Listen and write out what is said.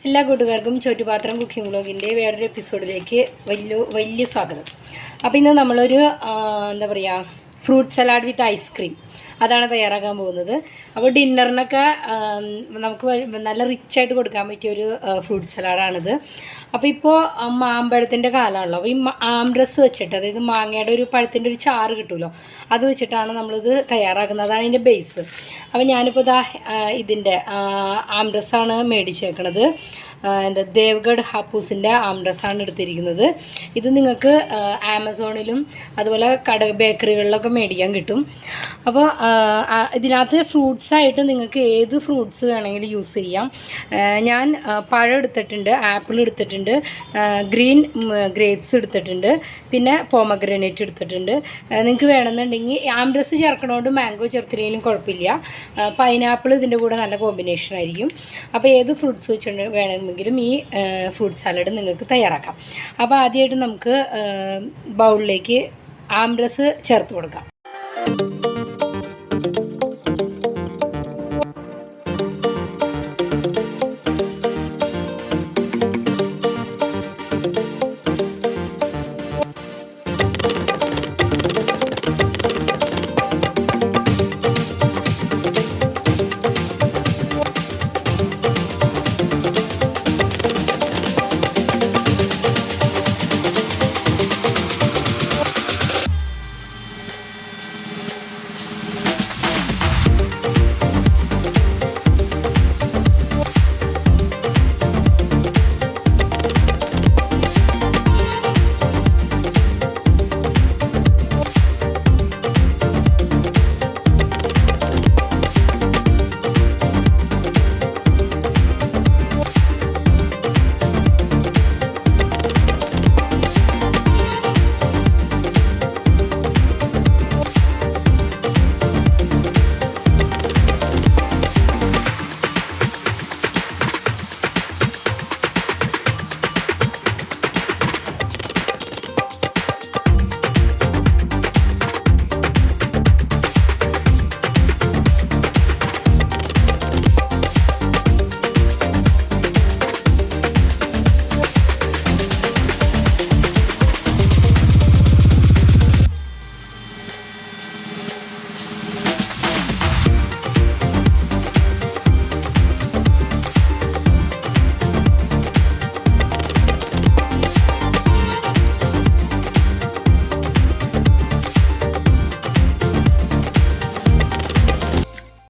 എല്ലാ കൂട്ടുകാർക്കും ചോറ്റുപാത്രം കുക്കിംഗ് വ്ളോഗിൻ്റെ വേറൊരു എപ്പിസോഡിലേക്ക് വലിയ സ്വാഗതം. അപ്പോൾ ഇന്ന് നമ്മളൊരു എന്താ പറയുക, ഫ്രൂട്ട് സലാഡ് വിത്ത് ഐസ്ക്രീം അതാണ് തയ്യാറാക്കാൻ പോകുന്നത്. അപ്പോൾ ഡിന്നറിനൊക്കെ നമുക്ക് നല്ല റിച്ചായിട്ട് കൊടുക്കാൻ പറ്റിയൊരു ഫ്രൂട്ട് സലാഡാണിത്. അപ്പോൾ ഇപ്പോൾ മാമ്പഴത്തിൻ്റെ കാലമാണല്ലോ. അപ്പോൾ ഈ ആംറസ് വെച്ചിട്ട്, അതായത് മാങ്ങയുടെ ഒരു പഴത്തിൻ്റെ ഒരു ചാറ് കിട്ടുമല്ലോ, അത് വെച്ചിട്ടാണ് നമ്മളിത് തയ്യാറാക്കുന്നത്. അതാണ് ഇതിൻ്റെ ബേസ്. അപ്പോൾ ഞാനിപ്പോൾ ഇതാ ഇതിൻ്റെ ആംറസാണ് മേടിച്ചേക്കണത്. എന്താ ദേവ്ഗഡ് ഹാപ്പൂസിൻ്റെ ആംറസാണ് എടുത്തിരിക്കുന്നത്. ഇത് നിങ്ങൾക്ക് ആമസോണിലും അതുപോലെ ബേക്കറികളിലൊക്കെ മേടിക്കാൻ കിട്ടും. അപ്പോൾ ഇതിനകത്ത് ഫ്രൂട്ട്സായിട്ട് നിങ്ങൾക്ക് ഏത് ഫ്രൂട്ട്സ് വേണമെങ്കിലും യൂസ് ചെയ്യാം. ഞാൻ പഴം എടുത്തിട്ടുണ്ട്, ആപ്പിൾ എടുത്തിട്ടുണ്ട്, ഗ്രീൻ ഗ്രേപ്സ് എടുത്തിട്ടുണ്ട്, പിന്നെ പോമഗ്രാനേറ്റ് എടുത്തിട്ടുണ്ട്. നിങ്ങൾക്ക് വേണമെന്നുണ്ടെങ്കിൽ ആംറസ് ചേർക്കണോണ്ട് മാംഗോ ചേർത്തില്ലെങ്കിലും കുഴപ്പമില്ല. പൈനാപ്പിൾ ഇതിൻ്റെ കൂടെ നല്ല കോമ്പിനേഷൻ ആയിരിക്കും. അപ്പോൾ ഏത് ഫ്രൂട്ട്സ് വെച്ചിട്ട് വേണമെങ്കിലും ഈ ഫ്രൂട്ട് സാലഡ് നിങ്ങൾക്ക് തയ്യാറാക്കാം. അപ്പോൾ ആദ്യമായിട്ട് നമുക്ക് ബൗളിലേക്ക് ആംറസ് ചേർത്ത് കൊടുക്കാം.